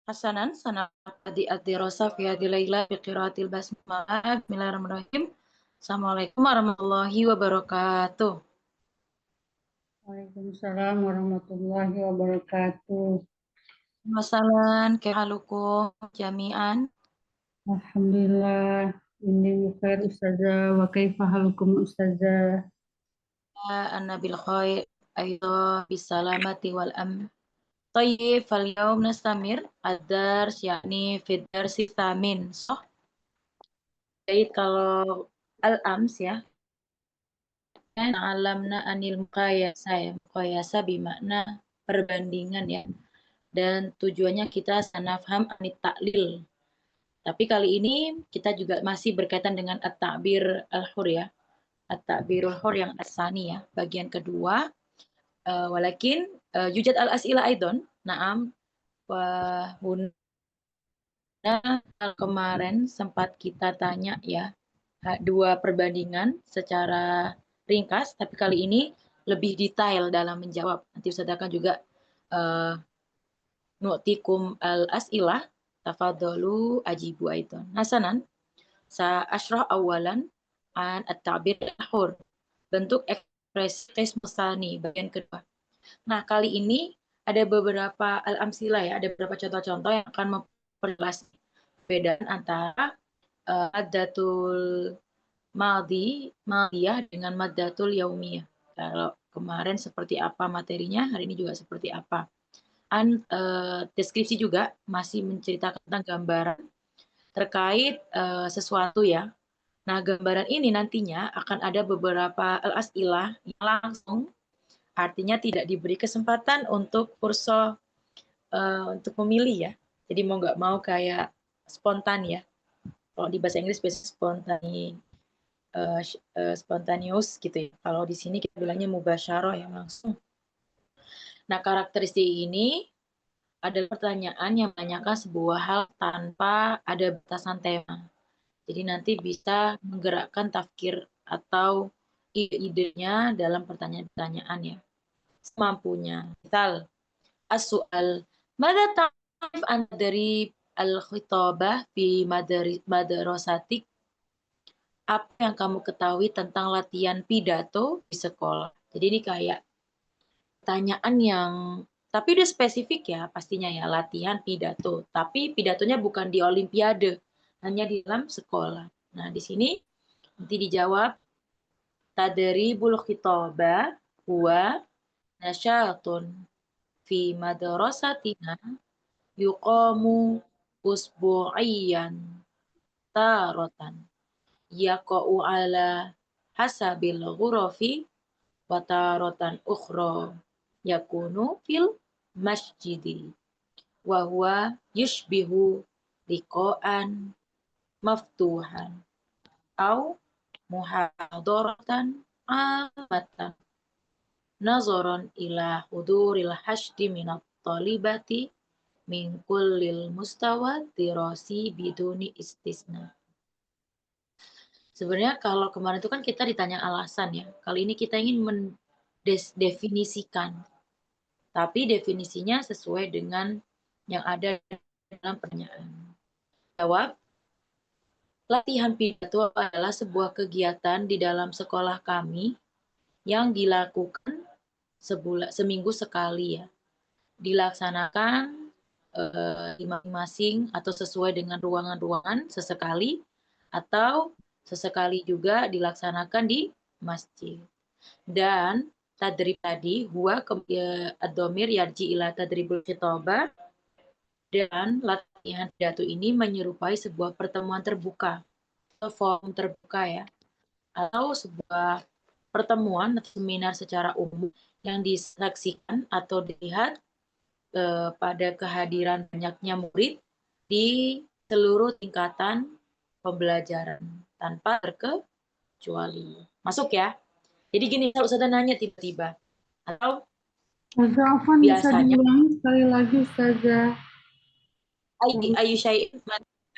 Hasanan sanabtadi ad-dirasa fi hadhihi laila bi qiraatil basmalah. Bismillahirrahmanirrahim. Assalamualaikum warahmatullahi wabarakatuh. Waalaikumsalam warahmatullahi wabarakatuh. Masalan kehalukum jami'an. Alhamdulillah, ini khair ustazah. Wa kaifa halukum ustazah? Anna bil khair aidha bisalamati wal amn. Tayyib, fal yaum nastamir ad-dars yakni fid darsi tsamin. Sah. Baik, kalau al-ams ya. Alamna anil muqayasa ya. Muqayasa bermakna perbandingan ya. Dan tujuannya kita sanafham anit taklil. Tapi kali ini kita juga masih berkaitan dengan at-ta'bir al-hur ya. At-ta'birul hur yang asani ya, bagian kedua. Walakin yujad al-as'ila aidon. Naam wa huna kemarin sempat kita tanya ya, dua perbandingan secara ringkas, tapi kali ini lebih detail dalam menjawab. Nanti Ustaz akan juga nu'tikum al-as'ilah, tafadhalu ajibu aidan. Hasanan, sa asyrah awalan an at-ta'bir al-hur, bentuk ekspresi musani, bagian kedua. Nah, kali ini ada beberapa al-amsilah ya, ada beberapa contoh-contoh yang akan memperjelas perbedaan antara maddatul madiyah dengan maddatul yaumiyah. Kalau kemarin seperti apa materinya, hari ini juga seperti apa. Deskripsi juga masih menceritakan tentang gambaran terkait sesuatu ya. Nah, gambaran ini nantinya akan ada beberapa al-as'ilah yang langsung, artinya tidak diberi kesempatan untuk kurso untuk memilih ya. Jadi mau nggak mau kayak spontan ya. Kalau di bahasa Inggris biasanya spontaneous gitu ya. Kalau di sini kita bilangnya mubasyarah ya, langsung. Nah, karakteristik ini adalah pertanyaan yang menanyakan sebuah hal tanpa ada batasan tema. Jadi nanti bisa menggerakkan tafkir atau ide-idenya dalam pertanyaan-pertanyaan ya. Semampunya. Misal, as-su'al, mada ta'rif anta dari al-khitabah fi madarasatik? Apa yang kamu ketahui tentang latihan pidato di sekolah? Jadi ini kayak pertanyaan yang tapi udah spesifik ya pastinya ya, latihan pidato. Tapi pidatonya bukan di olimpiade, hanya di dalam sekolah. Nah, di sini nanti dijawab tadribul khitabah huwa nasyatun fi madrasatina yuqamu usbu'iyan taratan yaqa'u ala hasabil ghurafi wa taratan ukhra yakunu fil masjidi wa huwa yushbihu liqa'an maftuhan au muhadaratan amatan nazaran ila huduril hashdi minat talibati min kullil mustawa dirasi biduni istisna. Sebenarnya kalau kemarin itu kan kita ditanya alasan ya. Kali ini kita ingin mendefinisikan. Tapi definisinya sesuai dengan yang ada dalam pertanyaan. Jawab, latihan pidato adalah sebuah kegiatan di dalam sekolah kami yang dilakukan seminggu sekali ya. Dilaksanakan di masing-masing atau sesuai dengan ruangan-ruangan sesekali atau sesekali juga dilaksanakan di masjid. Dan tadrib tadi huwa ad-dhamir yarji ila tadribul khitabah, dan latihan pidato ini menyerupai sebuah pertemuan terbuka atau forum terbuka ya, atau sebuah pertemuan atau seminar secara umum yang disaksikan atau dilihat pada kehadiran banyaknya murid di seluruh tingkatan pembelajaran tanpa terkecuali. Masuk ya? Jadi gini, kalau Ustazah nanya tiba-tiba, atau Ustazah Afwan bisa biasanya, diulangi sekali lagi ustazah.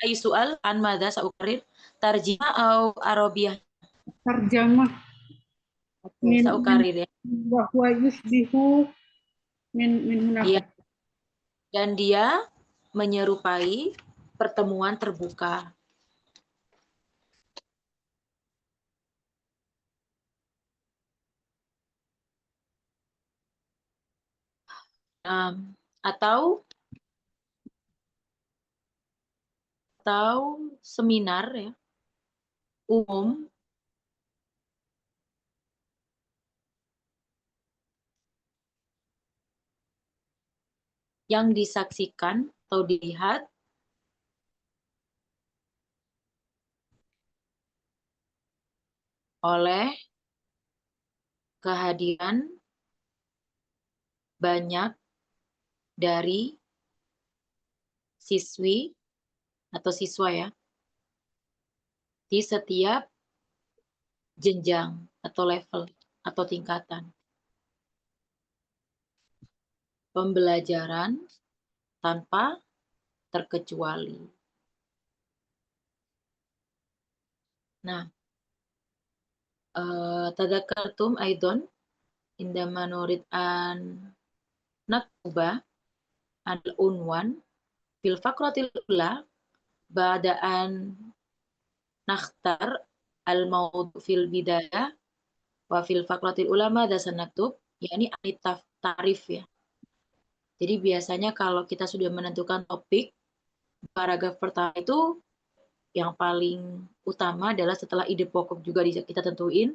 ayu soal an madza saukarir tarjimah au arabiyah. Tarjamah Oke, min saukarir ya. bahwa yusbihu min Iya, hunaka. dan dia menyerupai pertemuan terbuka. Atau seminar ya, umum yang disaksikan atau dilihat oleh kehadiran banyak dari siswi atau siswa ya, di setiap jenjang atau level atau tingkatan pembelajaran tanpa terkecuali. Nah, tadzakartum aidon indama nurid an naktuba al-unwan fil faqratil ula ba'da an nakhtar al-mawdu fil bidayah wa fil faqratil ula madza sanaktub, yakni ta'rif ya. Jadi biasanya kalau kita sudah menentukan topik, paragraf pertama itu yang paling utama adalah setelah ide pokok juga kita tentuin,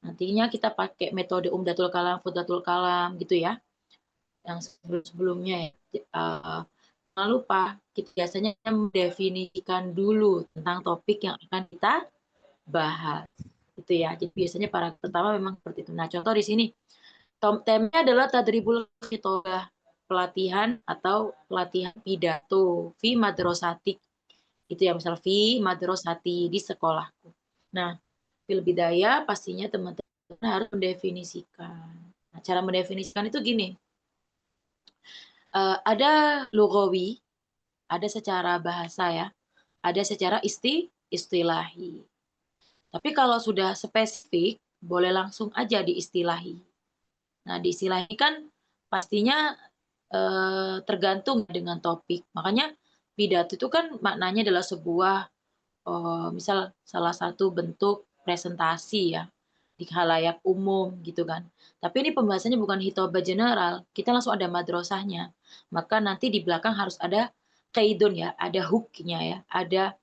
nantinya kita pakai metode umdatul kalam, fudatul kalam gitu ya, yang sebelum-sebelumnya ya. Jangan lupa, kita biasanya mendefinisikan dulu tentang topik yang akan kita bahas. Gitu ya. Jadi biasanya paragraf pertama memang seperti itu. Nah, contoh di sini, temanya adalah tadribul khitobah, pelatihan atau pelatihan pidato fi madrasatik. Itu ya, misal fi madrasati, di sekolahku. Nah, fil bidaya pastinya teman-teman harus mendefinisikan. Nah, cara mendefinisikan itu gini. Ada lugawi, ada secara bahasa ya, ada secara istilahi. Tapi kalau sudah spesifik, boleh langsung aja diistilahi. Nah, diistilahi kan pastinya tergantung dengan topik. Makanya pidato itu kan maknanya adalah sebuah misal salah satu bentuk presentasi ya di khalayak umum gitu kan. Tapi ini pembahasannya bukan hitobah general, kita langsung ada madrasahnya. Maka nanti di belakang harus ada kaidun ya, ada hooknya ya, ada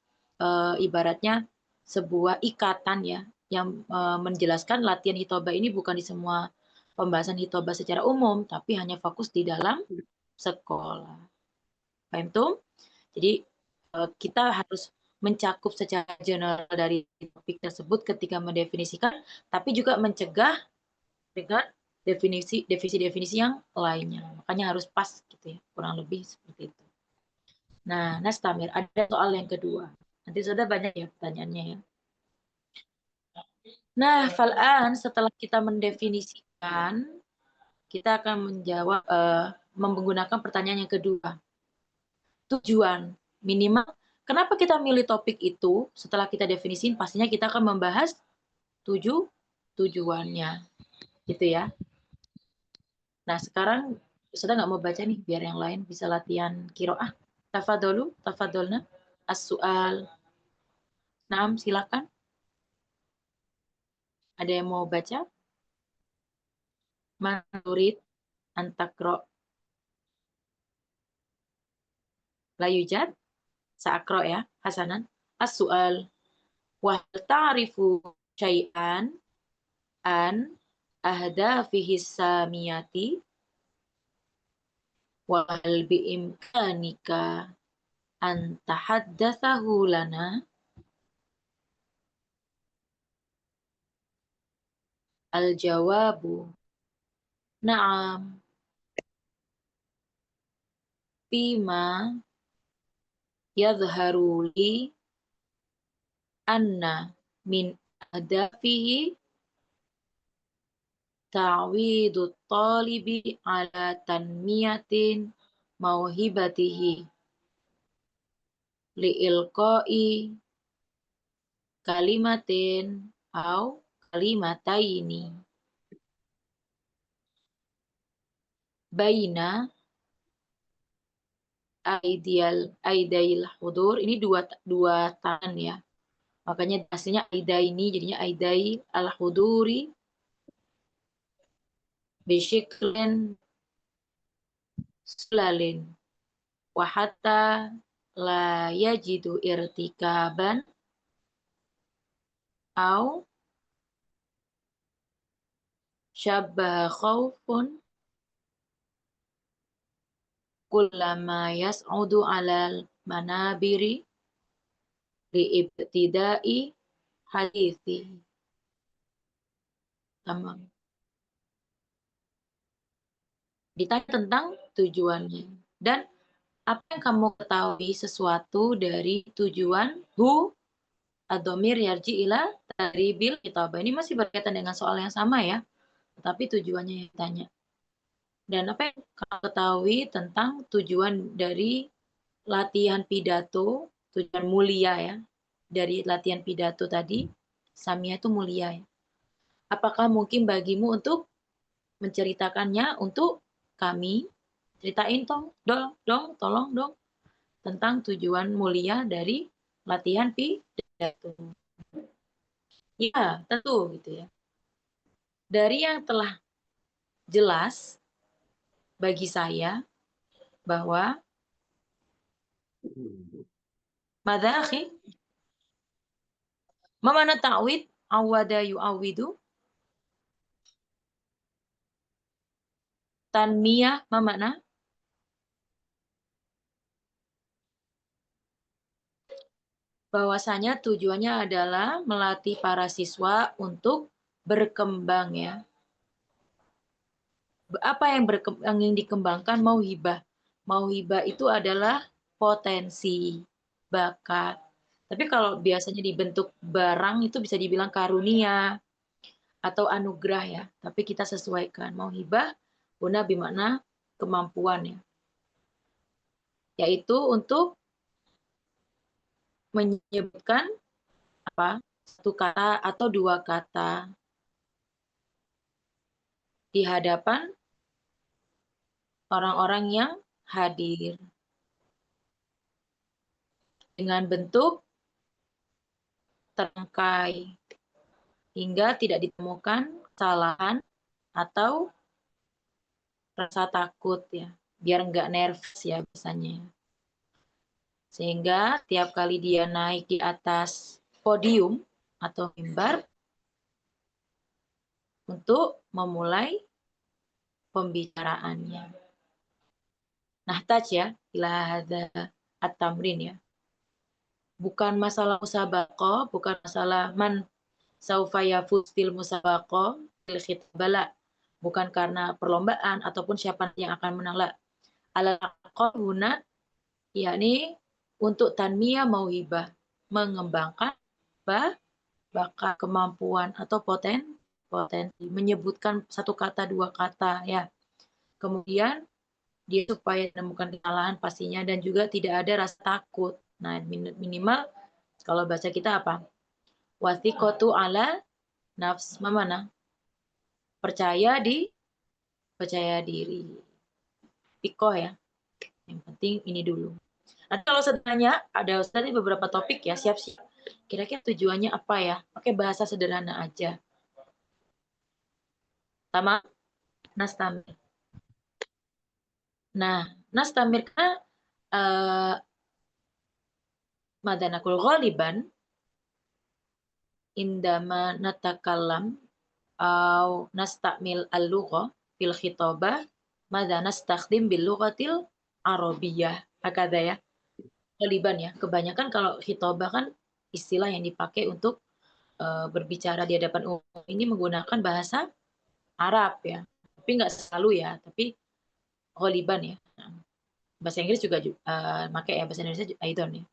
ibaratnya sebuah ikatan ya yang menjelaskan latihan hitobah ini bukan di semua pembahasan hitobah secara umum, tapi hanya fokus di dalam sekolah. Paham tuh? Jadi kita harus mencakup secara general dari topik tersebut ketika mendefinisikan, tapi juga mencegah dengan definisi-definisi yang lainnya. Makanya harus pas gitu ya, kurang lebih seperti itu. Nah, Nastamir, ada soal yang kedua. Nanti sudah banyak ya pertanyaannya ya. Nah, Fal'an setelah kita mendefinisikan, kita akan menjawab menggunakan pertanyaan yang kedua. Tujuan minimal kenapa kita milih topik itu setelah kita definisiin pastinya kita akan membahas tujuannya gitu ya. Nah sekarang sudah nggak mau baca nih biar yang lain bisa latihan kiroah. Tafadolna as-su'al. Naam silakan. Ada yang mau baca? Manurid antakro layujad saakro ya Hasanan as-su'al wa ta'rifu syai'an an ahdafihi samiyati wa hal biimkanika an tahaddatsahu lana. Al-jawabu na'am bima yadhharu li anna min ahdafihi ta'widu talibi ala tanmiyatin mauhibatihi li'ilqai kalimatin au kalimataini baina aidail hudur, ini dua tangan ya. Makanya aslinya aidaini jadinya aidai al huduri bishiklin sulalin wa hatta la yajidu irtikaban au syabbaha khaufun kullama yas'udu alal manabiri liibtidai hadithi. Tamam. Ditanya tentang tujuannya. Dan apa yang kamu ketahui sesuatu dari tujuan hu ad-dhamir yarji ila tadribil kitabah. Ini masih berkaitan dengan soal yang sama ya. Tapi tujuannya yang ditanya. Dan apa yang kamu ketahui tentang tujuan dari latihan pidato, tujuan mulia ya. Dari latihan pidato tadi, Samia itu mulia ya. Apakah mungkin bagimu untuk menceritakannya untuk kami? Ceritain tolong dong tentang tujuan mulia dari latihan pidato. Ya, tentu gitu ya. Dari yang telah jelas bagi saya bahwa madza akhi? Ma mana ta'wid? Awada yu'awidu? Tanmiyah ma makna? Bahwasanya tujuannya adalah melatih para siswa untuk berkembang ya. Apa yang ingin dikembangkan? Mauhibah. Mauhibah itu adalah potensi, bakat. Tapi kalau biasanya dibentuk barang itu bisa dibilang karunia atau anugerah ya. Tapi kita sesuaikan. Mauhibah guna bermakna kemampuan ya. Yaitu untuk menyebutkan apa? Satu kata atau dua kata di hadapan orang-orang yang hadir dengan bentuk terangkai hingga tidak ditemukan kesalahan atau rasa takut ya, biar nggak nervous ya biasanya. Sehingga tiap kali dia naik di atas podium atau mimbar untuk memulai pembicaraannya. Nah, touch ya, ila hadza at-tamrin ya. Bukan masalah musabaqah, bukan masalah man saufa yafuz fil musabaqah fil khitbala. Bukan karena perlombaan ataupun siapa yang akan menang la. Al-aqal huna yakni untuk tanmiyah mauhibah, mengembangkan bakat, kemampuan atau potensi, menyebutkan satu kata dua kata ya. Kemudian dia supaya menemukan kesalahan pastinya dan juga tidak ada rasa takut. Nah, minimal kalau bahasa kita apa? Wathiqatu ala nafs, mana? Percaya diri. Tikoh ya. Yang penting ini dulu. Nanti kalau setelahnya ada tadi beberapa topik ya, siap-siap. Kira-kira tujuannya apa ya? Pakai bahasa sederhana aja. Sama nastamir. Nah, nastamir kan madanakul ghaliban indama natakallam au nastamil al-lugha fil khitabah madza nastakhdim bil lughatil arabiyyah. Hakada ya. Ghaliban ya. Kebanyakan kalau khitabah kan istilah yang dipakai untuk berbicara di hadapan umum ini menggunakan bahasa Arab ya. Tapi nggak selalu ya, tapi ghaliban ya. Bahasa Inggris juga pakai ya, bahasa Indonesia aidon ya.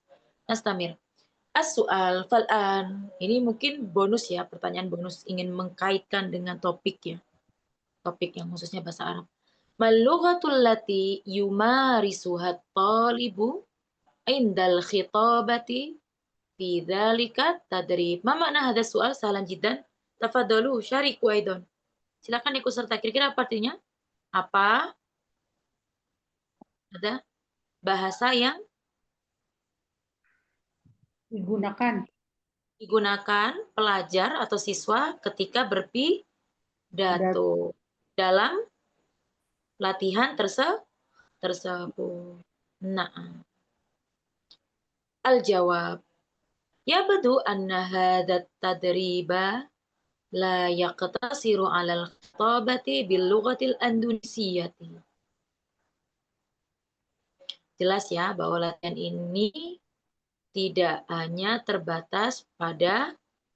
Nastamir. As-su'al fal'an. Ini mungkin bonus ya, pertanyaan bonus ingin mengkaitkan dengan topik ya. Topik yang khususnya bahasa Arab. Mal-lughatul lati yumarisuhat talibu indal khitabati fi dzalika tadrib. Ma makna hadha su'al? Sahlan jiddan. Tafadalu syariku aidon. Silakan ikut serta. Kira-kira apa artinya? Apa? Ada? bahasa yang digunakan pelajar atau siswa ketika berpidato dalam latihan tersebut. Nah, al-jawab. Yabdu anna hadha tadriba la yaqtasiru 'ala al-khitabati bil lughatil indonesiyyati. Jelas ya bahwa latihan ini tidak hanya terbatas pada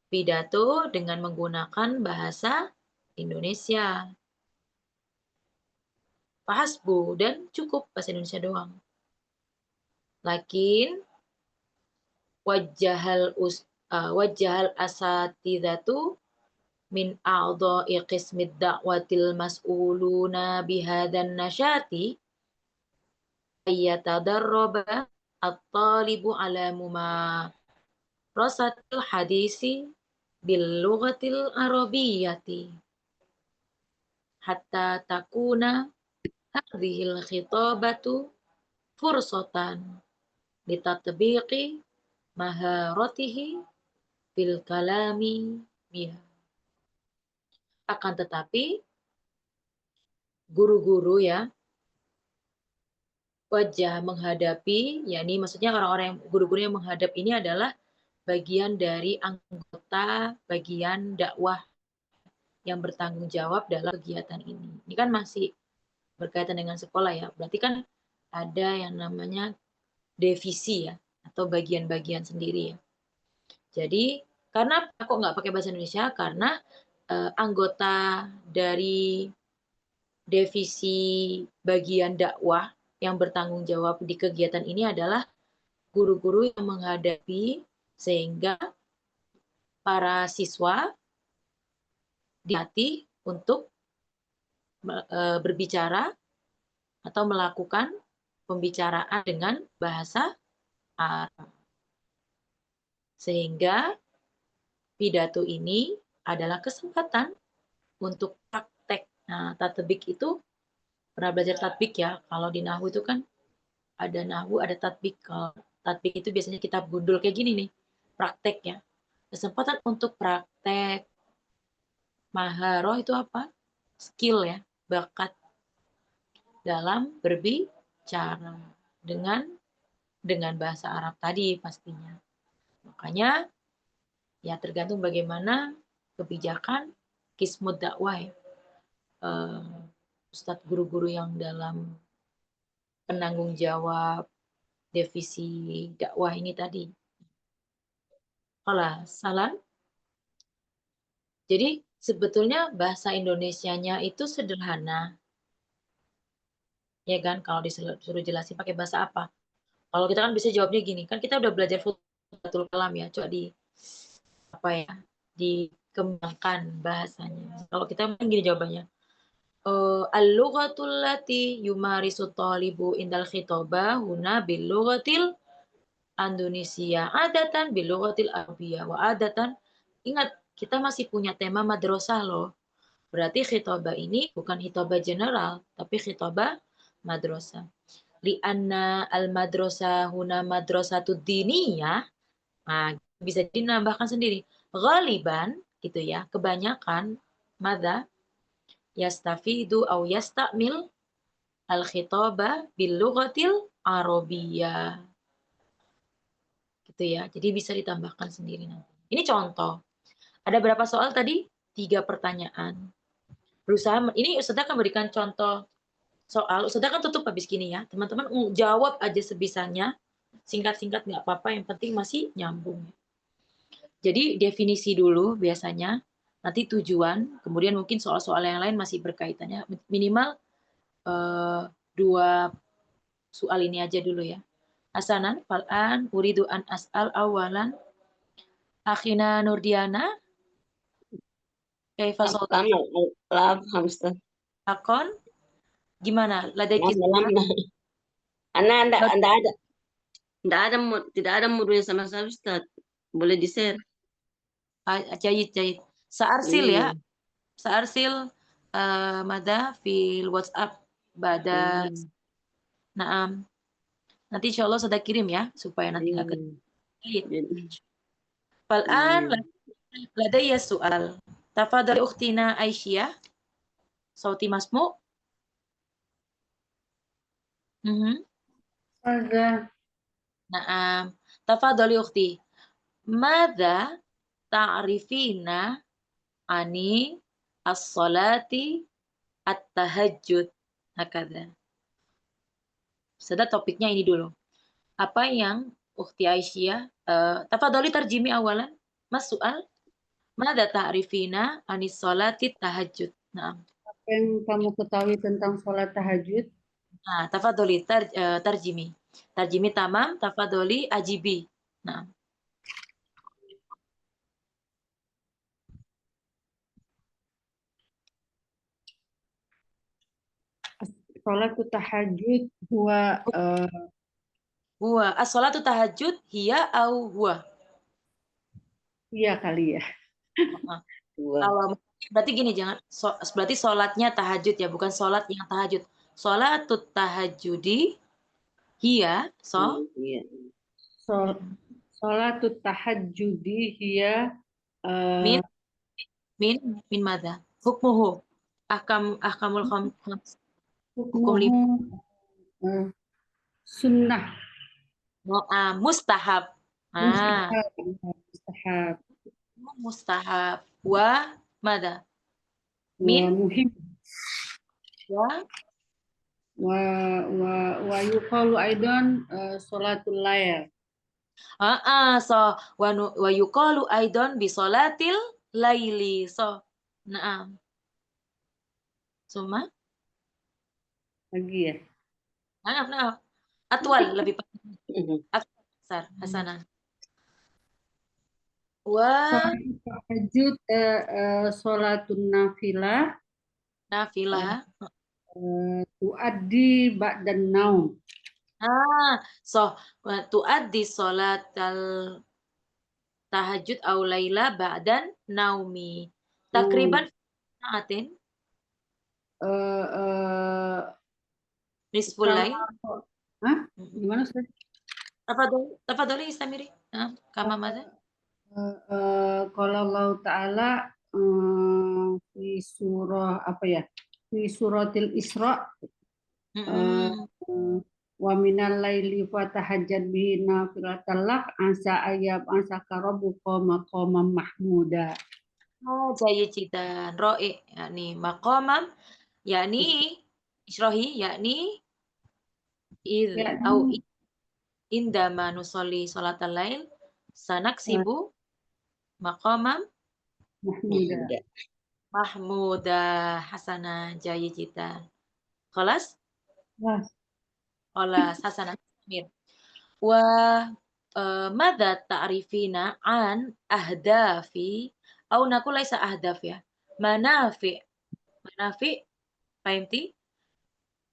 pidato dengan menggunakan bahasa Indonesia. Fahasbu, dan cukup bahasa Indonesia doang. Lakin wajjahal asatidatu min a'dha'i qismid da'watil mas'uluna bihadan nasyati ayyatadarraba at-talibu ala mumarasatil hadisi bil lughatil arabiyyati hatta takuna hadhil khitabatu fursatan litatbiqi maharatihi bil kalami biha. Akan tetapi guru-guru ya wajah menghadapi, yakni maksudnya orang-orang yang guru-guru yang menghadap ini adalah bagian dari anggota bagian dakwah yang bertanggung jawab dalam kegiatan ini. Ini kan masih berkaitan dengan sekolah ya. Berarti kan ada yang namanya divisi ya, atau bagian-bagian sendiri ya. Jadi karena kok nggak pakai bahasa Indonesia? Karena anggota dari divisi bagian dakwah yang bertanggung jawab di kegiatan ini adalah guru-guru yang menghadapi sehingga para siswa dilatih untuk berbicara atau melakukan pembicaraan dengan bahasa Arab. Sehingga pidato ini adalah kesempatan untuk praktek. Nah, tatbik itu pernah belajar tatbik ya. Kalau di nahwu itu kan ada nahwu, ada tatbik. Kalau tatbik itu biasanya kita gundul kayak gini nih, praktek ya. Kesempatan untuk praktek. Maharoh itu apa? Skill ya, bakat dalam berbicara dengan bahasa Arab tadi pastinya. Makanya ya tergantung bagaimana kebijakan kismud dakwah ya. Ustadz guru-guru yang dalam penanggung jawab divisi dakwah ini tadi. Salam. Jadi sebetulnya bahasa Indonesianya itu sederhana. Ya kan, kalau disuruh jelasin pakai bahasa apa? Kalau kita kan bisa jawabnya gini, kan kita udah belajar Futuhatul Kalam ya, coba dikembangkan bahasanya. Kalau kita gini jawabannya. Al-lughatul lati yumarisu talibu indal khitobah huna bil lughatil Indonesia adatan bil lughatil arabiyah wa adatan. Ingat, kita masih punya tema madrasah loh. Berarti khitobah ini bukan khitobah general, tapi khitobah madrasah. Li'anna al-madrasah huna madrasatud diniyah. Nah, bisa dinambahkan sendiri. Ghaliban, gitu ya, kebanyakan, madha, yastafidu au yastamil al-khitabah bil lughatil arabiyyah. Gitu ya. Jadi bisa ditambahkan sendiri nanti. Ini contoh. Ada berapa soal tadi? 3 pertanyaan. Berusaha, ini Ustazah akan berikan contoh soal. Ustazah kan tutup habis gini ya. Teman-teman jawab aja sebisanya. Singkat-singkat nggak apa-apa, yang penting masih nyambung. Jadi definisi dulu biasanya, nanti tujuan, kemudian mungkin soal-soal yang lain masih berkaitannya. Minimal 2 soal ini aja dulu ya. Hasanan, fal'an, uridu an as'al awalan, akhina Nurdiana, kaifa sholat? Akon, gimana? Ladaki Anda tidak ada muridnya sama saya Ustaz. Boleh di-share. Jahit. Searsil ya. Searsil mada fil WhatsApp bada. Naam. Nanti insya Allah sudah kirim ya, supaya nanti nggak Iya. ketik. Fal'an ladayya su'al. Tafadhali ukhtina Aisyah. Sauti masmu. Ustazah, Naam. Tafadhali ukhti. Madza ta'rifina ani as-salati at-tahajjud? Hakadha. Sudah topiknya ini dulu. Apa yang Ukhti Aisyah, tafadhali tarjimi awalan. Mas soal. Madza ta'rifina anis salati tahajjud? Naam. apa yang kamu ketahui tentang sholat tahajud? Nah, tafadholi tarjimi. Tarjimi tamam, tafadholi ajibi. Nah. Sholat tahajud huwa Huwa as-salatu tahajud hiya au huwa? iya kali ya. Kalau berarti gini, jangan berarti sholatnya tahajud ya, bukan sholat yang tahajud. Sholatut tahajudi hiya Iya. Sholat tahajudi hiya min min madza? Hukmuhu. Ahkamul khams. Hukum lima. Sunnah. Mustahab. Mustahab. Mustahab. Wa madza? Wa muhim. Wa yuqalu aidan sholatul lail. So wa yuqalu aidan bi sholatil laili. So, na'am. Suma? Lagi ya? Na'am. Atwal lebih besar. Hasanah. Sholat tahajud sholatun nafilah. Nafilah. Tuaddi ba'dan naum. So tuaddi sholatal tahajud au laila ba'dan naumi. Takriban saatin. Nisful lail. Hah? Gimana Ustaz? Tafadhali istamiri. Kama madza? Qala Allah Ta'ala fi surah apa ya? Fi suratil Isra. Wa minal laili fatahajjad bihi nafilatan lak asa ayyab ansaka rabbuka maqamam mahmuda. Jayyid jiddan. Ra'i, yakni maqamam, yakni Ishrahi, yakni au indama nusolli sholatal lail sanaksibu maqamam mahmuda. Hasanah, jayyid jiddan. Khalas? Khalas, hasanah. Wa madza ta'rifina an ahdafi au naqul laisa ahdaf ya. Manafi. Fahimti?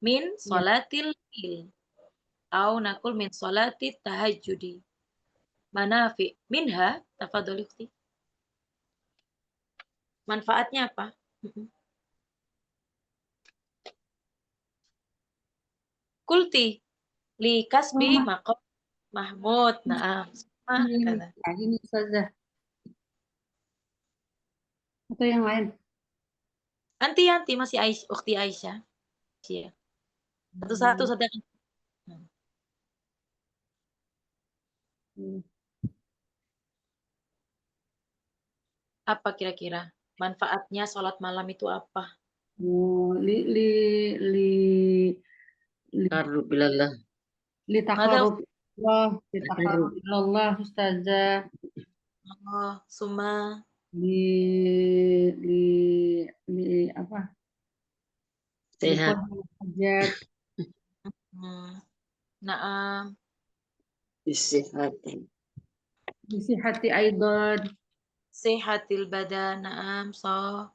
Min sholatil lail. Au naqul min sholatit tahajjudi. Manafi. Minha, tafadhali ukhti. Manfaatnya apa? Kulti li kasbi maqam Mahmud. Naam. Ini saja. Atau yang lain? Anti masih ukhti Aisyah. Satu-satu saja. Apa kira-kira manfaatnya sholat malam itu apa? Taqarrub ilallah. Taqarrub ilallah Ustazah. Suma apa? Sehat. Naam. Bisihati aidan. Sehatil badan. Naam. So.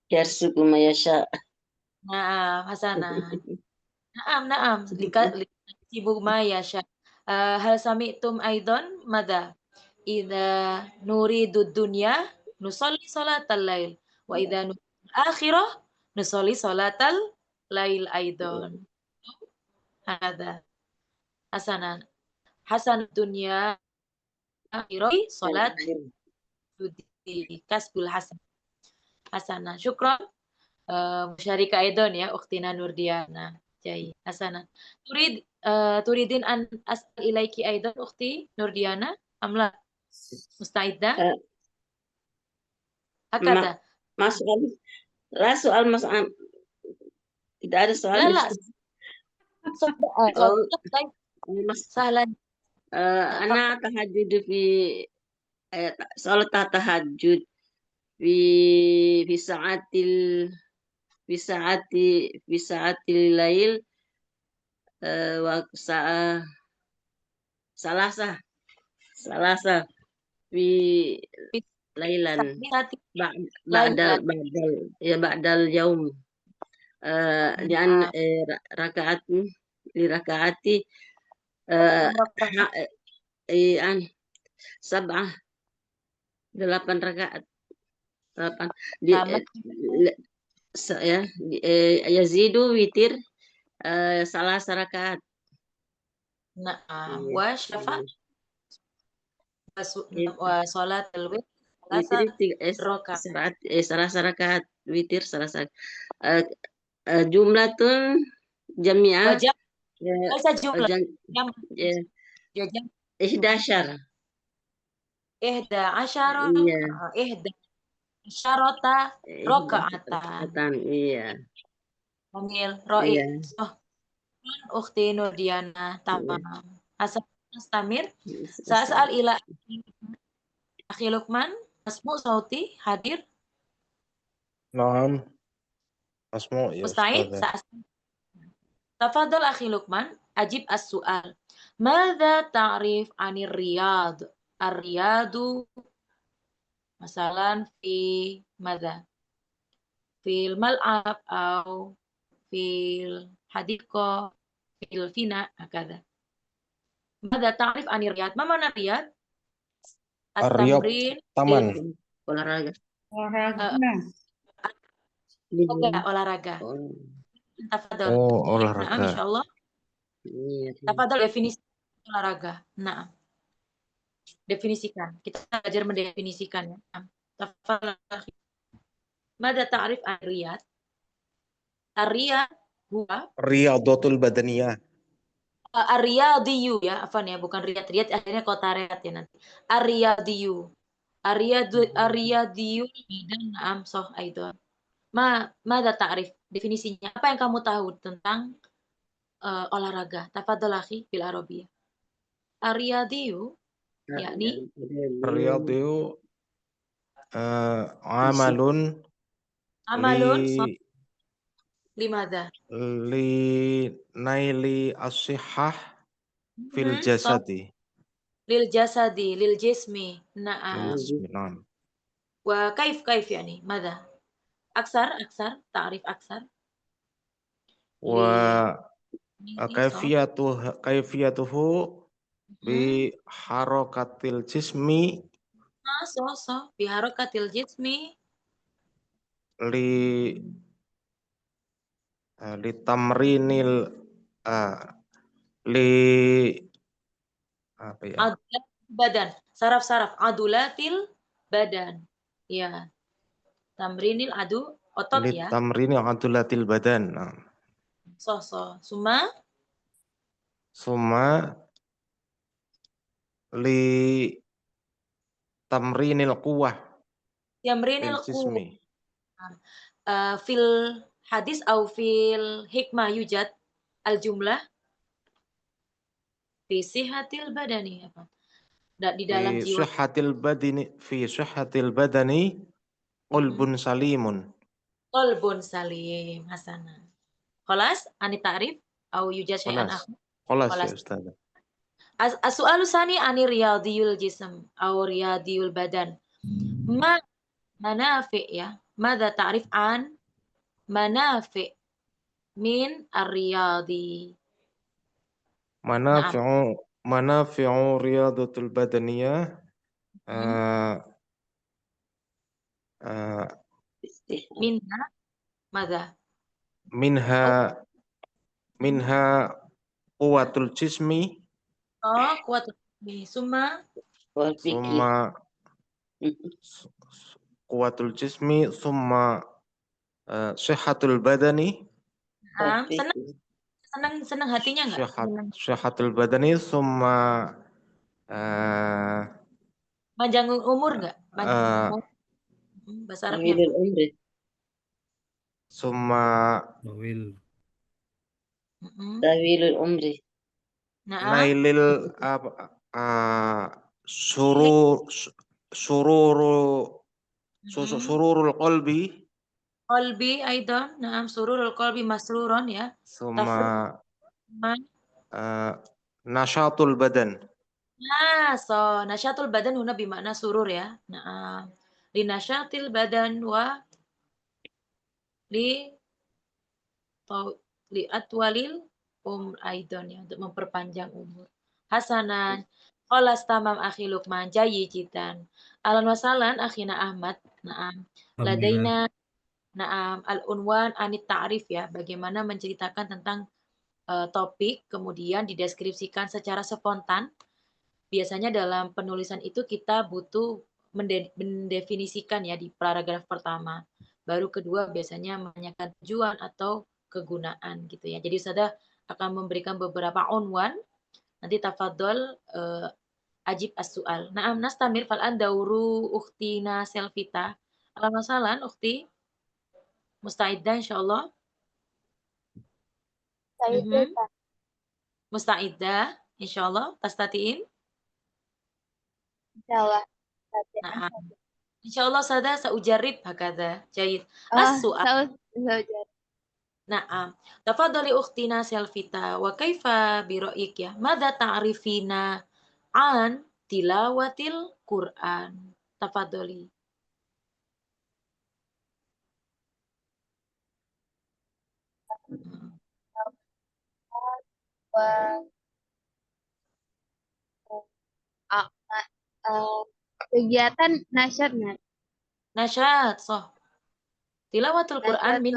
Yarsuku mayasha. Naam. Hasanah. Naam. Sibuk mayasha. Hal sami'tum aidan madza? Idza nuridu dunya nusolli sholatal lail wa idza nuridu akhirah nusolli sholatal lail aidon. Hada. Hasanan. Hasan dunya akhiroi salat judi kasbul hasan. Hasanan. Syukran. Musyarika aidon ya ukhtina Nurdiana. Jai. Hasanan. Turidin an as'al ilaiki aidon ukhti Nurdiana amla mustaidah ma- hakada. masuk lah soal mas tidak ada soal La di la. situ. Soal mas sahlan. anak tahajud fi salat tahajud fi fi saatil fi saatil lail wa salasa fi lailan Lailan. ba'dal yaum lian rakaat li rakaati an sab'ah 8 rakaat 8 di ya yazidu witir salah rakaat. Na'am. Wa syafa' wa salat al-witr Witir roka. salah rakaat witir salah jumlatun jami'ah Wajib. Baca jumlah. Jam. Jam. 11 Ihda asyara. iya Ihda asyarata rakaatan. Iya. Panggil Roi. Iya. Oh, ukhti Nurdiana. Tamam. Asal Mustamir. Sa'al ila Akhi Lukman. Masmu sauti hadir. Naam. Masmu ya Musta'id. Ustazah. Tafadhal Akhi Lukman. Ajib as-su'al. Madza ta'rif 'anir riyad? Ar-riyadu masalan fi madza? Fil mal'ab atau fil hadiqah fil fina hakadha. Madza ta'rif 'anir riyad? Ma mana riyad? Ar-riyad, At-tamrin taman. Olahraga. olahraga. Tafadhal. Oh, Naam olahraga. insyaallah. Iya. Tafadhal definisi olahraga. Naam. Definisikan. Kita belajar mendefinisikan ya. Tafadhal. Madza ta'rif ar-riyad? Ar-riyad huwa Riyadatul badaniyah. ar-riyadiyu ya, afan ya, bukan riyad. Riyad akhirnya kota riyad ya nanti. Ar-riyadiyu. Ar-riyadiyu dan naam soh aidon. Madza ta'rif? Definisinya. Apa yang kamu tahu tentang olahraga? Tafadhal akhi bil Arabiyyah. Ar-riyadiyu yakni Riyadu amalun amalun limadha? li naili as-sihhah fil jasadi. Lil jasadi, lil jismi. Na'am. Naam. Wa kaif yani? Madha? Aksar, ta'rif aksar. Wa kaifiyatuhu bi harakatil jismi bi harakatil jismi li tamrinil li apa ya? Adulat badan. Saraf adulatil badan. Ya. Tamrinil adu otot Li ya. tamrinil adulatil badan. Nah. Suma li tamrinil quwwah. Tamrinil jismi. Fil hadis au fil hikmah yujad al jumlah fi sihatil badani apa? Di dalam jiwa. Fi sihhatil badani qalbun salimun. Qalbun salim hasanah. Khalas ani ta'rif au yujad syai'an akhar. Khalas ya Ustaz. As-su'alu sani ani riyadiyul jism au riyadiyul badan. Manafi ya. Madza ta'rif an manafi min ar-riyadi? Manafi'u riyadatul badaniyah Minna madza? minha quwwatul jismi Oh, kuat. Summa. Wal fikir. summa quwwatul jismi summa sihhatul badani Wal Senang, fikir. senang hatinya nggak? sihhatul badani summa Panjang umur nggak? Panjang eh, umur. Bahasa Arabnya Tawilul apa? umri. summa Tawil. Tawilul umri. Nah, nailil surur sururu sururul qalbi qalbi aidan. Naam, sururul qalbi masruron ya. summa Man. nashatul badan Nasyatul badan huna bimakna surur ya. Naam. Li nasyatil badan wa li li atwalil aidan ya, untuk memperpanjang umur. Hasanan. Kholas tamam akhi Lukman jayyijitan. Ahlan wasalan akhina Ahmad. Naam. Alhamdulillah. Ladaina naam al-unwan anit ta'rif ya, bagaimana menceritakan tentang topik kemudian dideskripsikan secara spontan. Biasanya dalam penulisan itu kita butuh mendefinisikan ya di paragraf pertama. Baru kedua biasanya menanyakan tujuan atau kegunaan gitu ya. Jadi Ustazah akan memberikan beberapa unwan. Nanti tafadhol ajib as-su'al. Naam nastamir fal dauru ukhtina Selvita. Ahlan wasalan ukhti. Musta'iddah insyaallah. Musta'iddah insyaallah tastatiin. Insyaallah. Nah, insyaallah sada saujarib hakadha. Jayid. As-su'al. Na'am. Tafadhali ukhtina Selvita wa kaifa bi ra'yik ya? Madza ta'rifina an tilawatil Qur'an? Tafadhali. Kegiatan nasyadnya. Nasyad, sah. Tilawatul Qur'an min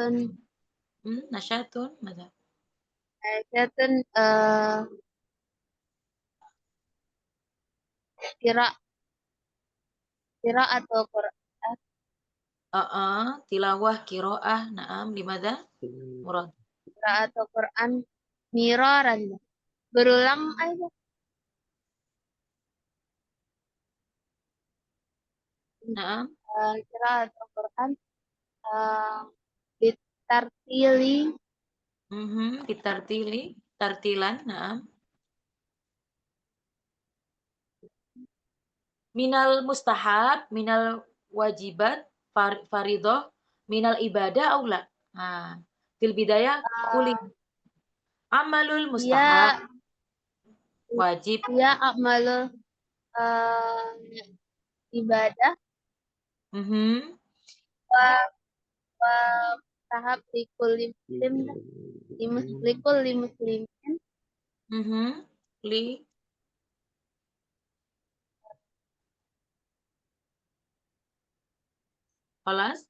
Nasyatun nasyatun madza? nasyatun kira atau Quran. Tilawah qiraah, na'am, limadza? Murad. Kira atau Quran miraran. Berulang aja. Na'am. Kira atau Quran ditartili Ditartili, tartilan, na'am. Minal mustahab, minal wajibat, faridoh, minal ibadah aula. Nah, fil bidayah kuli amalul mustahab wajib. ya amalul ibadah wa tahap likul muslimin Li Khalas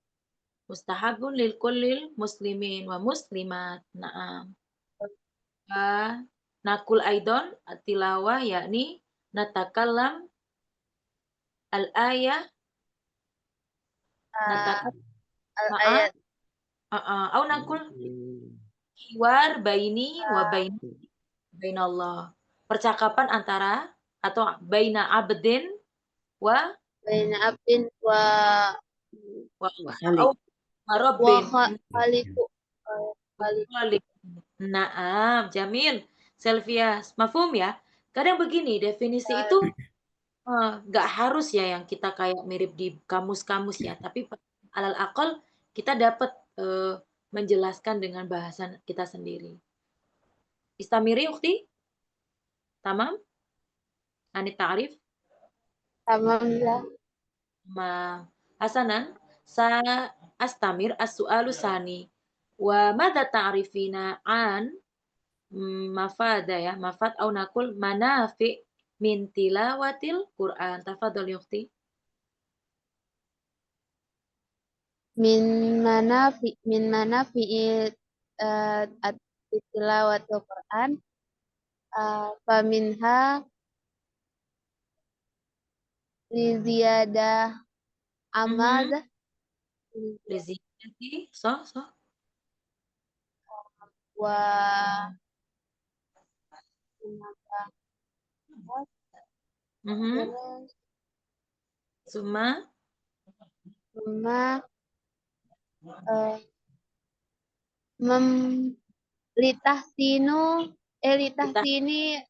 mustahabun lil kullil muslimin wa muslimat. Na'am. Nakul aidon tilawah yakni natakallam al-ayah al-ayat au nakul hiwar baini wa bainallah. Percakapan antara atau baina abdin wa baina abdin wa rabbin. khaliqu Khaliq. Naam, jamil. Selvia, mafhum ya? Kadang begini, definisi itu nggak harus ya yang kita kayak mirip di kamus-kamus ya, tapi alal akal kita dapat menjelaskan dengan bahasan kita sendiri. Istamiri ukhti? Tamam? Ani ta'rif? tamam ya. Hasanan, sa astamir as-su'alu sani. Wa madza ta'rifina an mafada ya, mafad au nakul manafi min tilawatil Qur'an. Tafadhol ya ukhti. Min manafi tilawatul Quran faminha liziyadah amal Liziyati, so. wa terus Suma, Suma litah kita, sini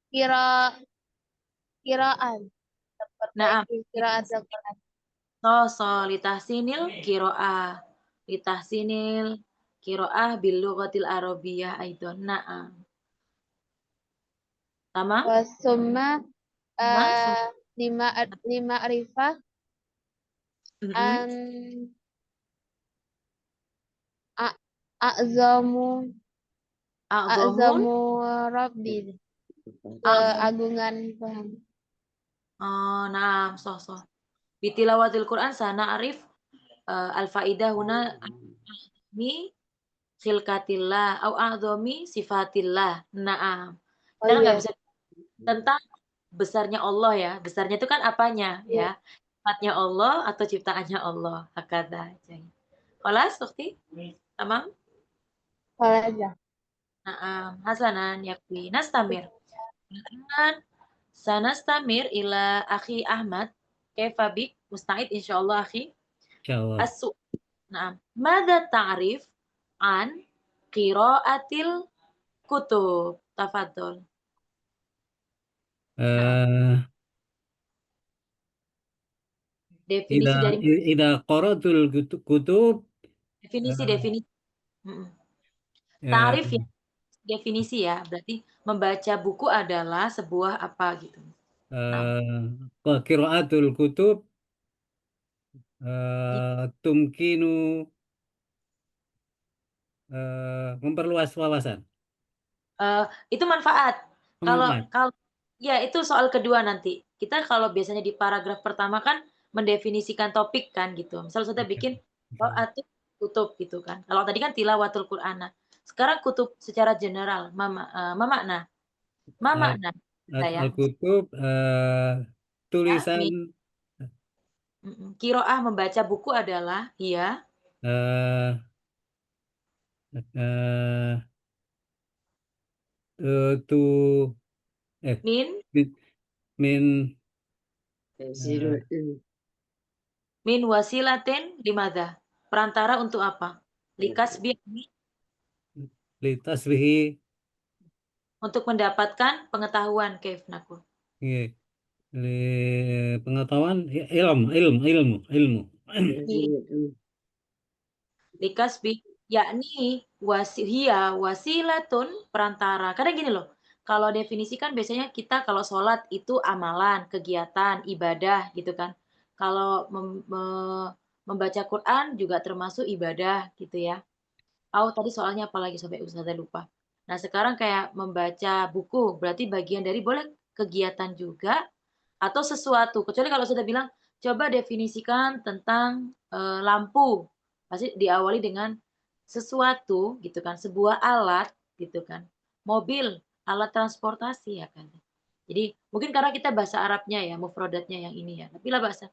kira kiraan nah, seperti kiraat Al-Quran. litahsinil kiroah bil lughatil arabiyyah aidon. Na'am. Tamam? Summa Summa. lima arifah an a'zamu A'zamun. rabbi keagungan Tuhan. Oh, na'am, so. Bitilawatil Quran sana arif al-faidah huna mi khilkatillah au a'zami sifatillah. Na'am. Oh Kita nggak iya. bisa tentang besarnya Allah ya. Besarnya itu kan apanya Iya. ya? Sifatnya Allah atau ciptaannya Allah. Hakada. Khalas, ukhti? Tamam? Khalaja. Na'am. Hasanan yakfi. Nastamir. Al'an sanastamir ila akhi Ahmad. Kaifa bik? Musta'id insyaallah akhi. Insyaallah. As-su. Na'am. Mada ta'rif an qiraatil kutub? Tafadhol. Definisi dari Ida qara'tul kutub definisi. ya, Tarif ya, definisi ya. Berarti membaca buku adalah sebuah apa gitu. qira'atul kutub tumkinu memperluas wawasan. Itu manfaat. Kalau Manfaat. ya itu soal kedua nanti. Kita kalau biasanya di paragraf pertama kan mendefinisikan topik kan gitu. Misal sudah bikin qiraatul kutub gitu kan. Kalau tadi kan tilawatul Qur'an. Sekarang kutub secara general, makna. Makna saya. Al-kutub tulisan Qiraah membaca buku adalah ya min wasilatin limadha? Perantara untuk apa? Likasbi, litasbihi untuk mendapatkan pengetahuan, Kaif nakul. pengetahuan ilmu. Likasbi, yakni wasilatun, perantara. Karena gini loh, kalau definisikan biasanya kita kalau sholat itu amalan, kegiatan, ibadah gitu kan. Kalau membaca Quran juga termasuk ibadah gitu ya. Tadi soalnya apalagi sampai Ustazah lupa. Nah, sekarang kayak membaca buku, berarti bagian dari boleh kegiatan juga atau sesuatu. Kecuali kalau sudah bilang, coba definisikan tentang lampu. Pasti diawali dengan sesuatu gitu kan, sebuah alat gitu kan. Mobil, alat transportasi ya kan. Jadi mungkin karena kita bahasa Arabnya ya, mufradatnya yang ini ya. Tapi lah bahasa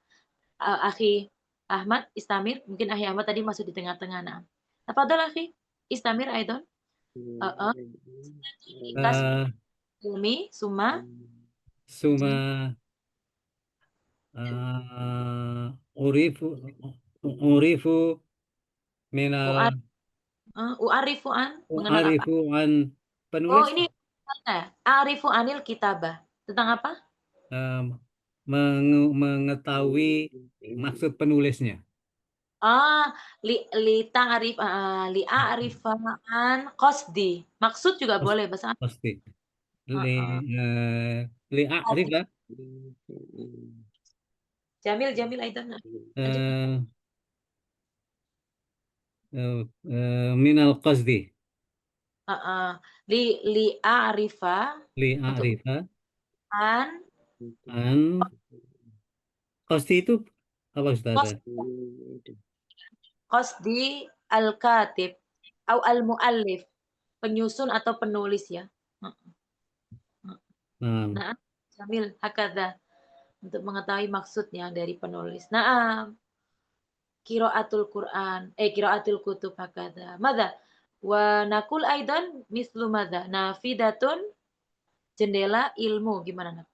Akhi Ahmad Istamir, mungkin Akhi Ahmad tadi masuk di tengah-tengah. Nah, tafadhol akhi Istamir Aidon. Kasbi ilmi summa urifu minal u'arifu an mengenal apa? u'arifu an penulis. Oh, ini arifu anil kitabah. Tentang apa? Mengetahui maksud penulisnya. Li'arifan qasdi. Maksud juga boleh bahasa Arab. Pasti. Li'arif lah. Jamil Aidon. Minal qasdi. Li'arifa Li'arifa an qasdi itu apa Ustazah? qasdi al-katib atau al-muallif, penyusun atau penulis ya. Naam. Nah, Jamil hakadha, untuk mengetahui maksudnya dari penulis. Nah, qiraatul Quran, qiraatul kutub hakadha. Madza? Wa nakul aidan mislu madza? Nafidatun, jendela ilmu, gimana nak?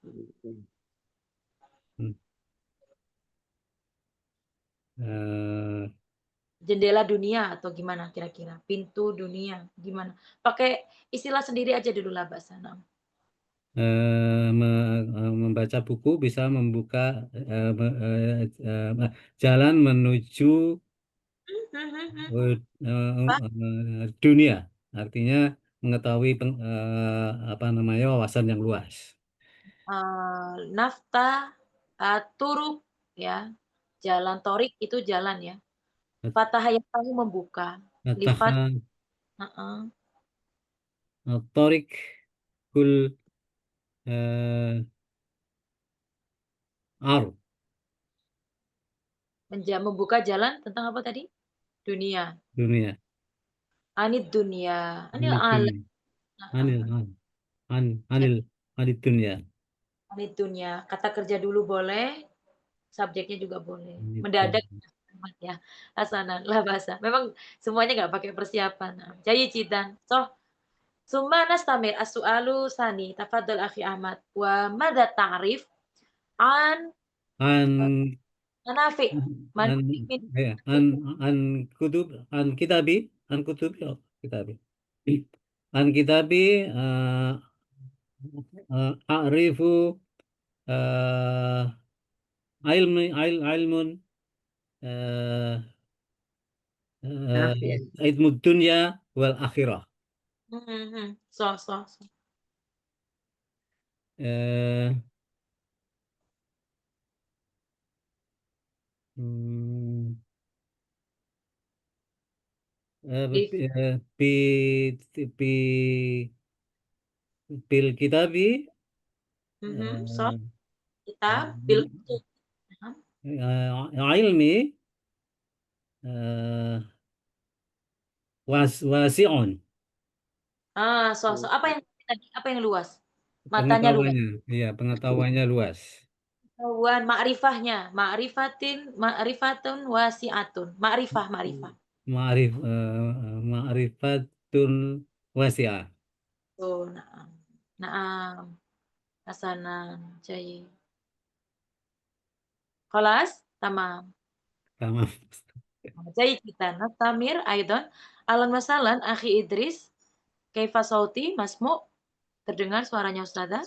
Eh, Jendela dunia atau gimana kira-kira? Pintu dunia, gimana? Pakai istilah sendiri aja dulu lah bahasa. Nah. Membaca buku bisa membuka jalan menuju dunia, artinya mengetahui apa namanya wawasan yang luas. Naftah, turuk ya, jalan torik itu jalan ya. Fatah yang kamu membuka. Lipat. Torik kul ar. Membuka jalan tentang apa tadi? Dunia. Dunia. Anid dunia. Anil alam. Anil dunia. Anid dunia. Kata kerja dulu boleh, subjeknya juga boleh. Mendadak ya. Hasanan lah bahasa. Memang semuanya nggak pakai persiapan. Jadi cidan. So, summa nastamir as-su'alu sani. Tafadhol akhi Ahmad. Wa madza ta'rif an manafi. An kitabi an kitabi a'rifu ilmun ilmud dunya wal akhirah. So. Bil kitabi So kita bil ilmi wasi'un. So apa yang tadi? Apa yang luas? Matanya luas. Iya, pengetahuannya luas. Pengetahuan ma'rifatun wasi'atun. Ma'rifah. Ma'rifatun wasi'ah. Oh, na'am. Hasanan. Jayid. Khalas? Tamam. Jayid kita. Nastamir aidan. Alan masalan akhi Idris. Kaifa sauti masmu? Terdengar suaranya Ustazah?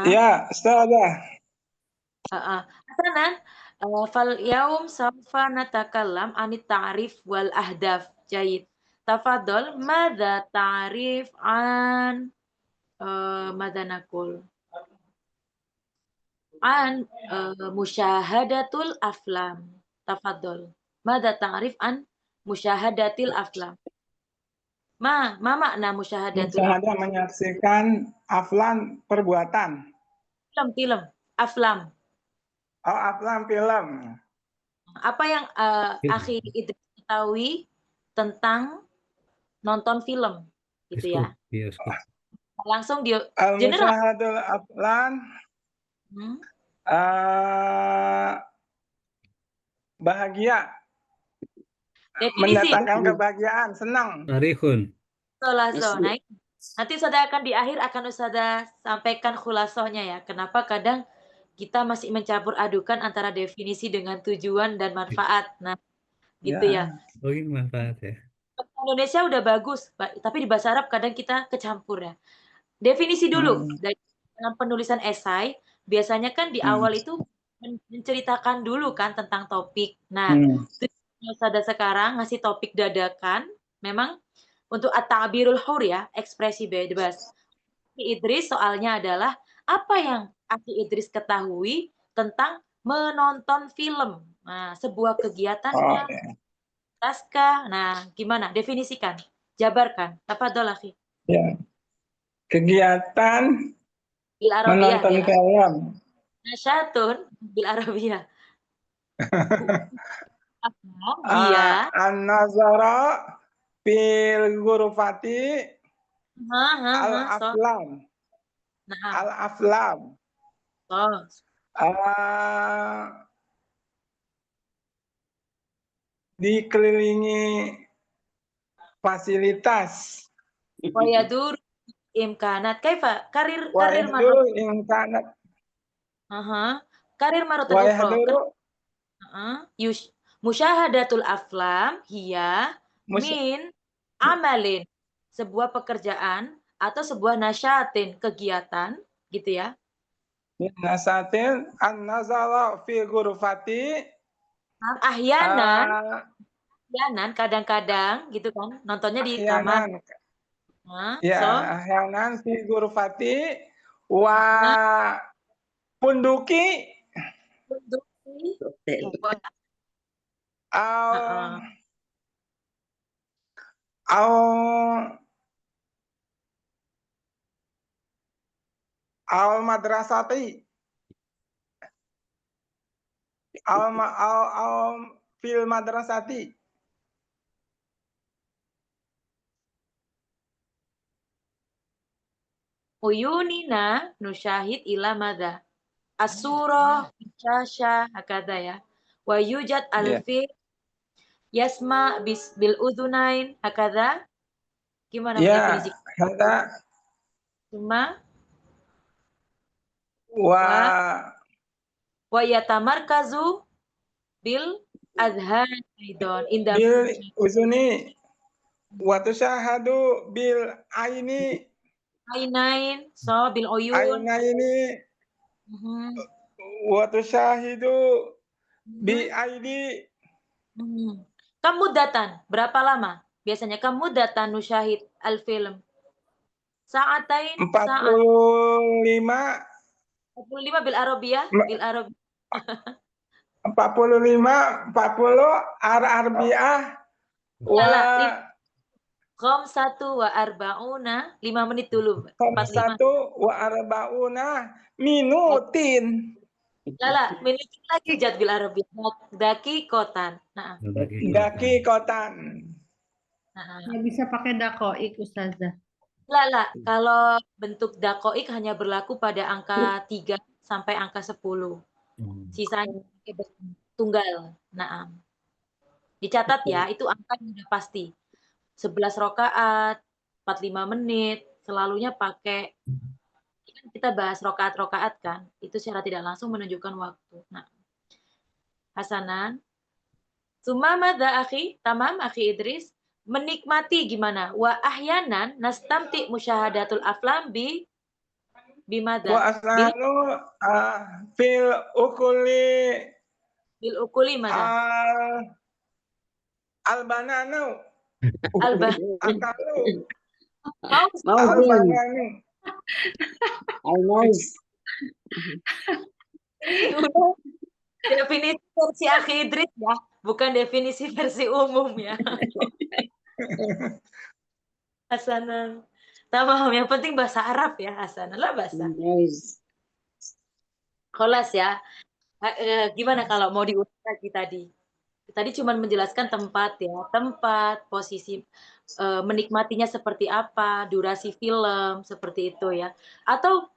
Ya, Ustazah. Hasanan. Fal yaum sawfa natakallam anit ta'rif wal ahdaf. Jayid. Tafadhol, madza ta'rif an madza naqul? An musyahadatul aflam. Tafadhol. Madza ta'rif an musyahadatil aflam? Ma makna musyahadatul aflam? Musyahadah menyaksikan aflan perbuatan. Film. Aflam. Oh, aflan film. Apa yang akhi Idris ketahui tentang nonton film gitu ya? Langsung dia general. Musyahadatul aflan bahagia. Definisi. Mendatangkan kebahagiaan, senang. Tarihun. Nah, nanti Ustazah akan di akhir akan Ustazah sampaikan khulasohnya ya. Kenapa kadang kita masih mencampur adukan antara definisi dengan tujuan dan manfaat. Nah, gitu ya. Oh, ini manfaat ya. Indonesia udah bagus, tapi di bahasa Arab kadang kita kecampur ya. Definisi dulu dalam penulisan esai, biasanya kan di awal itu menceritakan dulu kan tentang topik. Nah, Ustazah sekarang ngasih topik dadakan, memang untuk at-ta'birul hur ya, ekspresi bebas. Idris soalnya adalah apa yang Akhi Idris ketahui tentang menonton film. Nah, sebuah kegiatan taskah. Nah, gimana? Definisikan, jabarkan. Tafadhol akhi. Ya. Kegiatan menonton film. Nasyatun bil Arabiyah. Iya. An-nazara fil ghurfati So. al-aflam. Nah, Al-aflam. so. Dikelilingi fasilitas. Wa yadur imkanat. Kaifa? Karir Wa marot. yahduru imkanat. Karir marotan Wa ukhra. yahduru Musyahadatul aflam hiya mus- min amalin, sebuah pekerjaan atau sebuah nasyatin, kegiatan gitu ya. nasatil an-nazara fi ghurfati Ahyanan kadang-kadang gitu kan, nontonnya di kamar. ahyanan. Nah, Ya, so ahyanan fi ghurfati wa punduki Heeh. al madrasati al fil madrasati. Uyunina nusyahid ila madha as-surah syasha hakada ya. Wa yujad alfi yasma bil udhunain hakada. Gimana Ya, definisi? hada Cuma wa yatamarkazu bil adhan aidon indah bil uzuni wa tusyahadu bil aini ainain so bil uyun. ainaini wa tusyahidu bi aidi. Kamu datan berapa lama? Biasanya kamu datan nusyahid al film. Sa'atain 45 bil Arabiyah, bil Arab 40 Arabiah satu wa arba'una 5 menit dulu. 45. wa arbauna minutin. Lala, menit lagi jad bil Arabiyah. Daki kotan. Nah. Daki kotan. Nggak bisa pakai dakoik, Ustazah. Lala, kalau bentuk dakoik hanya berlaku pada angka 3 sampai angka 10. Sisanya tunggal. Nah, dicatat ya, itu angka yang udah pasti. 11 rakaat, 45 menit, selalunya pakai, kita bahas rakaat-rakaat kan, itu secara tidak langsung menunjukkan waktu. Nah, Hasanan, Sumamada akhi, tamam akhi Idris, menikmati gimana? Wa ahyanan nastamti musyahadatul aflam bimada? Wa asanu fil ukuli Bil ukuli mada? al-bananu. Akalu. Al-bananu. Definisi versi akhi Idris ya, bukan definisi versi umum ya. Hasanan. Tamam, yang penting bahasa Arab ya, Hasanan lah bahasa. Kholas ya. Gimana kalau mau diulang lagi tadi? Tadi cuma menjelaskan tempat ya, tempat, posisi, menikmatinya seperti apa, durasi film, seperti itu ya. Atau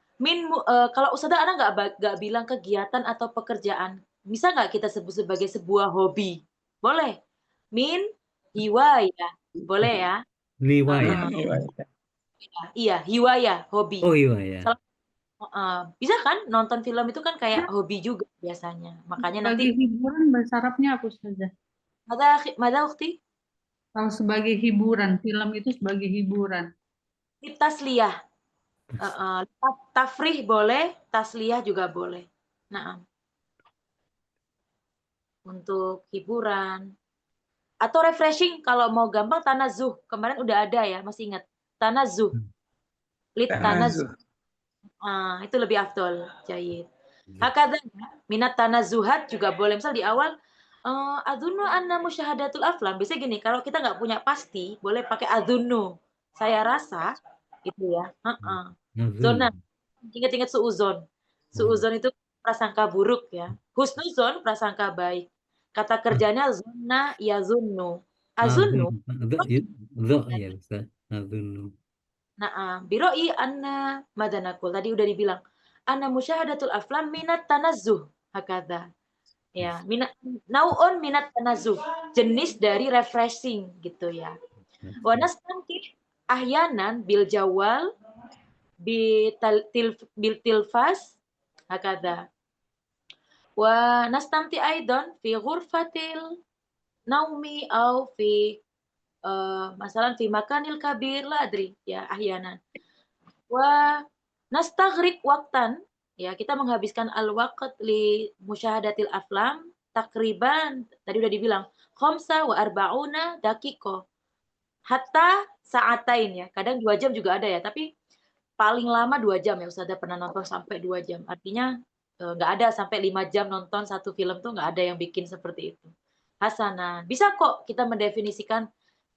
kalau Ustazah Ana nggak bilang kegiatan atau pekerjaan, bisa nggak kita sebut sebagai sebuah hobi? Boleh. Min hiwaya, boleh ya? Liwaya. Iya, hiwaya, hobi. Oh iya ya. Bisa kan nonton film itu kan kayak hobi juga biasanya. Makanya Sebagai nanti hiburan bahasa Arabnya apa, Ustazah? Mada ukti? Kalau sebagai hiburan, film itu sebagai hiburan. Tasliyah. Tafrih boleh, tasliyah juga boleh. Nah, untuk hiburan atau refreshing kalau mau gampang tanazuh. Kemarin udah ada ya, masih ingat? Tanazuh. Tanazuh. Itu lebih afdol, Jayid. Hakadha minat tanazuhat juga boleh. Misal di awal adunnu anna musyahadatul aflam. Biasanya gini, kalau kita nggak punya pasti, boleh pakai adunnu. Saya rasa itu ya. Zona. Ingat-ingat suuzon. Suuzon itu prasangka buruk ya. Husnuzon prasangka baik. Kata kerjanya zunna yazunnu. Azunnu. Ya Ustaz. Azunnu. Nah, biroi anna madanakul. Tadi udah dibilang. Anna musyahadatul aflam minat tanazzuh. Hakada. Ya, nau'un minat tanazzuh. Jenis dari refreshing gitu ya. Wa nastankih ahyanan bil jawal bil tilfas hakada. Wa nastamti aidan fi ghurfatil naumi au fi masalan fi makanil kabir la adri ya ahyanan. Wa nastaghriq waqtan ya, kita menghabiskan al-waqt li musyahadatil aflam takriban tadi udah dibilang khamsa wa arba'una daqiqah hatta sa'atain ya. Kadang 2 jam juga ada ya, tapi paling lama 2 jam ya. Ustazah pernah nonton sampai 2 jam. Artinya nggak ada sampai 5 jam nonton satu film tuh, nggak ada yang bikin seperti itu. Hasanah. Bisa kok kita mendefinisikan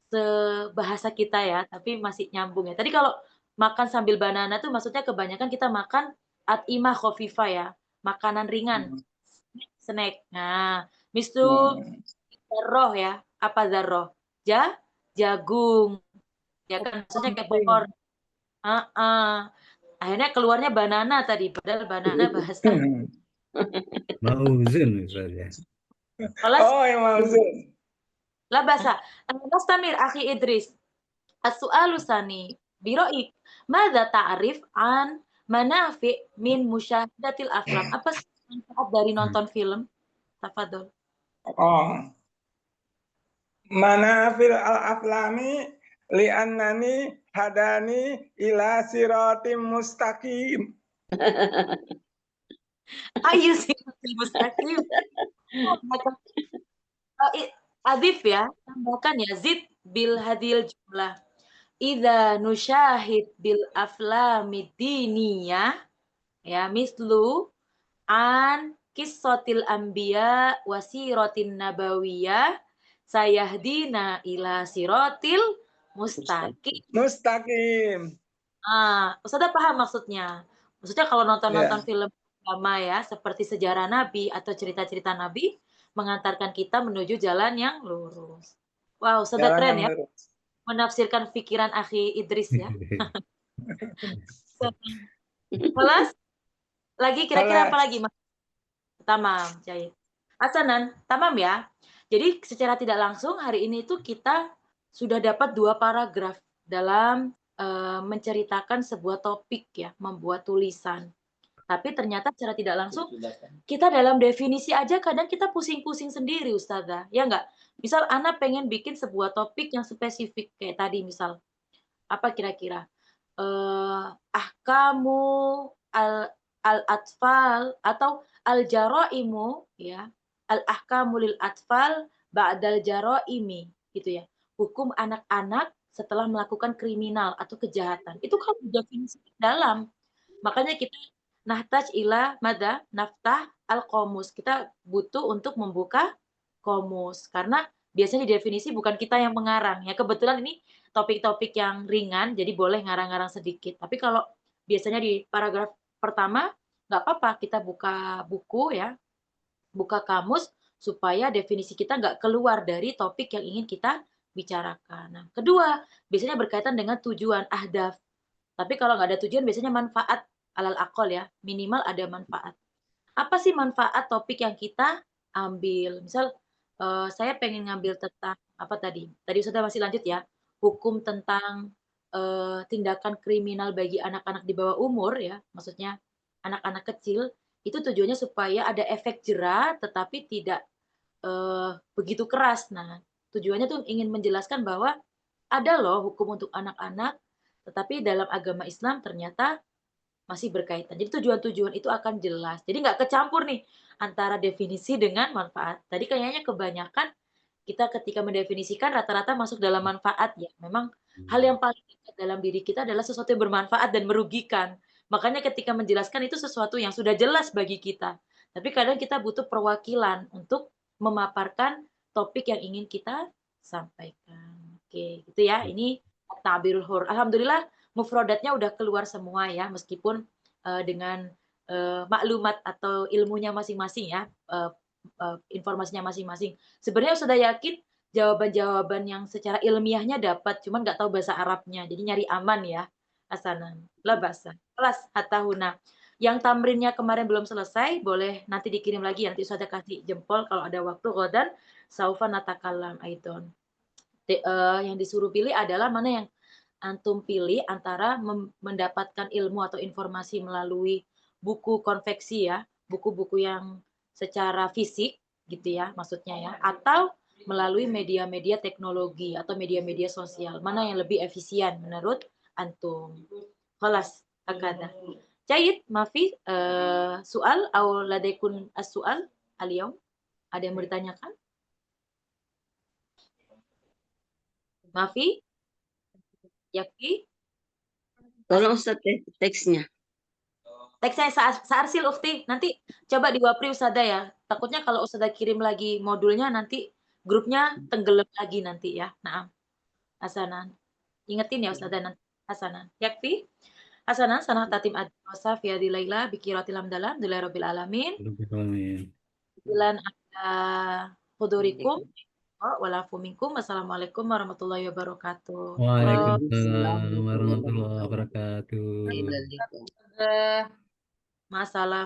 sebahasa kita ya, tapi masih nyambung ya. Tadi kalau makan sambil banana tuh maksudnya kebanyakan kita makan at'imah khafifah ya, makanan ringan, snack. Nah, misal zarroh ya, apa zarroh? Jagung. Ya kan maksudnya kayak popcorn. Akhirnya keluarnya banana tadi, padahal banana bahasa. Mauzun Ustaz ya. Oh, yang maksud. La bahasa. Nastamir akhi Idris. As-su'alu sani. Biro'ik. Madza ta'rif an manafi min musyahadatil aflam? Apa sih manfaat dari nonton film? Tafadhol. Oh. Manafil al-aflami li'annani hadani ila siratim mustaqim. Ayo siratil mustaqim. Adif ya, tambahkan ya zid bil hadil jumlah. Idza nusyahid bil aflamid diniyah ya mislu an qissatil anbiya wa siratin nabawiyah sayahdina ila siratil mustaqim. Mustaqim. Ustazah paham maksudnya. Maksudnya kalau nonton-nonton film agama ya, seperti sejarah Nabi atau cerita-cerita Nabi, mengantarkan kita menuju jalan yang lurus. Wow, Ustazah Jalan keren yang ya. lurus. Menafsirkan pikiran akhi Idris ya. Kelas? Lagi kira-kira apa lagi? Tamam, Jahit. Hasanan, tamam ya. Jadi secara tidak langsung hari ini itu kita sudah dapat 2 paragraf dalam menceritakan sebuah topik ya, membuat tulisan. Tapi ternyata secara tidak langsung kita dalam definisi aja kadang kita pusing-pusing sendiri Ustazah, ya enggak? Misal Ana pengen bikin sebuah topik yang spesifik kayak tadi misal apa kira-kira? Ahkamu al-atfal atau al-jaraimu ya. Al-ahkamu lil atfal ba'dal jaraimi gitu ya. Hukum anak-anak setelah melakukan kriminal atau kejahatan. Itu kan definisi dalam. Makanya kita nahtaj ila mada naftah al-qomus. Kita butuh untuk membuka komus karena biasanya di definisi bukan kita yang mengarang ya. Kebetulan ini topik-topik yang ringan jadi boleh ngarang-ngarang sedikit. Tapi kalau biasanya di paragraf pertama nggak apa-apa kita buka buku ya, buka kamus supaya definisi kita nggak keluar dari topik yang ingin kita bicarakan. Nah, kedua biasanya berkaitan dengan tujuan ahdaf. Tapi kalau nggak ada tujuan biasanya manfaat alal aqal ya, minimal ada manfaat. Apa sih manfaat topik yang kita ambil? Misal saya pengen ngambil tentang apa tadi? Tadi sudah masih lanjut ya. Hukum tentang tindakan kriminal bagi anak-anak di bawah umur ya, maksudnya anak-anak kecil itu tujuannya supaya ada efek jera tetapi tidak begitu keras. Nah, tujuannya tuh ingin menjelaskan bahwa ada loh hukum untuk anak-anak, tetapi dalam agama Islam ternyata masih berkaitan. Jadi tujuan-tujuan itu akan jelas. Jadi nggak kecampur nih antara definisi dengan manfaat. Tadi kayaknya kebanyakan kita ketika mendefinisikan rata-rata masuk dalam manfaat ya. Memang hal yang paling dekat dalam diri kita adalah sesuatu yang bermanfaat dan merugikan. Makanya ketika menjelaskan itu sesuatu yang sudah jelas bagi kita. Tapi kadang kita butuh perwakilan untuk memaparkan topik yang ingin kita sampaikan. Oke, gitu ya. Ini ta'birul hur. Alhamdulillah mufrodatnya udah keluar semua ya, meskipun dengan maklumat atau ilmunya masing-masing ya. informasinya masing-masing. Sebenarnya sudah yakin jawaban-jawaban yang secara ilmiahnya dapat, cuman nggak tahu bahasa Arabnya. Jadi nyari aman ya. Hasanan. La bahasa. Kelas hatahuna. Yang tamrinnya kemarin belum selesai, boleh nanti dikirim lagi. Nanti sudah kasih jempol kalau ada waktu. Godan saufa natakalam aidon. Yang disuruh pilih adalah mana yang antum pilih antara mendapatkan ilmu atau informasi melalui buku konveksi ya, buku-buku yang secara fisik gitu ya maksudnya ya, atau melalui media-media teknologi atau media-media sosial. Mana yang lebih efisien menurut antum? Kelas hakada. Jayid, mafi soal atau ladaikun as-soal al-yaum? Ada yang mau ditanyakan? Mafi? Yakfi? Tolong Ustaz teksnya. Teksnya Sa'arsil Ukti, nanti coba diwapri Ustazah ya. Takutnya kalau Ustazah kirim lagi modulnya nanti grupnya tenggelam lagi nanti ya. Nah, Hasanan. Ingetin ya Ustazah nanti. Hasanan. Yakfi? Hasanan sanah tatim adwasa fi hadhihi laila bi qiraatil hamdalah lillahi rabbil alamin. Bilan ada hudurikum walafu minkum. Wassalamualaikum warahmatullahi wabarakatuh. Waalaikumsalam warahmatullahi wabarakatuh. Masalah.